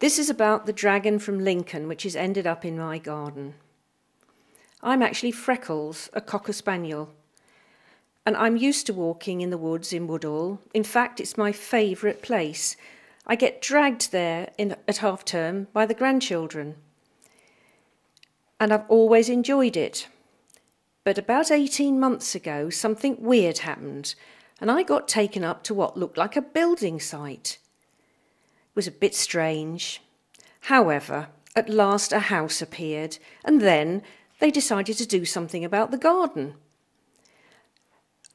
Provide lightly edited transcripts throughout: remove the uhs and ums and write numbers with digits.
This is about the dragon from Lincoln, which has ended up in my garden. I'm actually Freckles, a Cocker Spaniel, and I'm used to walking in the woods in Woodall. In fact, it's my favourite place. I get dragged there at half term by the grandchildren, and I've always enjoyed it. But about 18 months ago, something weird happened, and I got taken up to what looked like a building site. It was a bit strange. However, at last a house appeared, and then they decided to do something about the garden.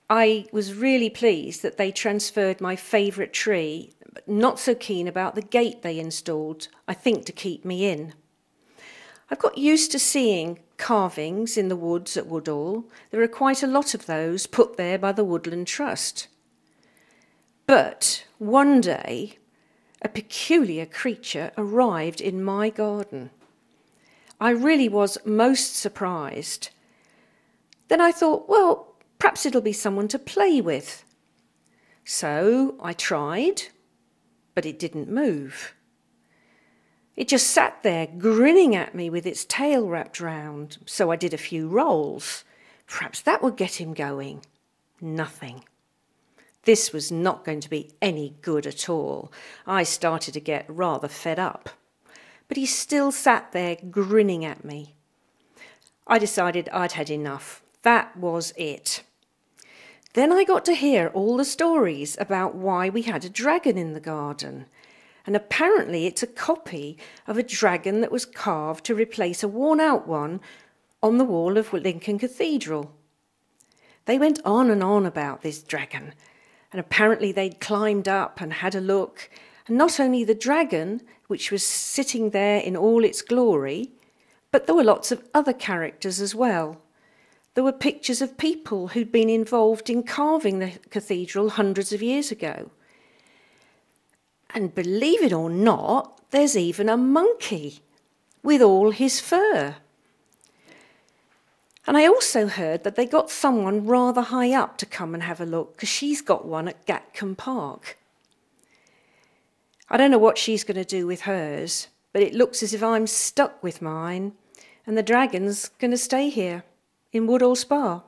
I was really pleased that they transferred my favourite tree, but not so keen about the gate they installed, I think to keep me in. I've got used to seeing carvings in the woods at Woodall. There are quite a lot of those put there by the Woodland Trust. But one day, a peculiar creature arrived in my garden. I really was most surprised. Then I thought, well, perhaps it'll be someone to play with. So I tried, but it didn't move. It just sat there grinning at me with its tail wrapped round. So I did a few rolls. Perhaps that would get him going. Nothing. This was not going to be any good at all. I started to get rather fed up. But he still sat there grinning at me. I decided I'd had enough. That was it. Then I got to hear all the stories about why we had a dragon in the garden. And apparently it's a copy of a dragon that was carved to replace a worn-out one on the wall of Lincoln Cathedral. They went on and on about this dragon, and apparently they'd climbed up and had a look. And not only the dragon, which was sitting there in all its glory, but there were lots of other characters as well. There were pictures of people who'd been involved in carving the cathedral hundreds of years ago. And believe it or not, there's even a monkey with all his fur. And I also heard that they got someone rather high up to come and have a look, because she's got one at Gatcombe Park. I don't know what she's going to do with hers, but it looks as if I'm stuck with mine, and the dragon's going to stay here in Woodall Spa.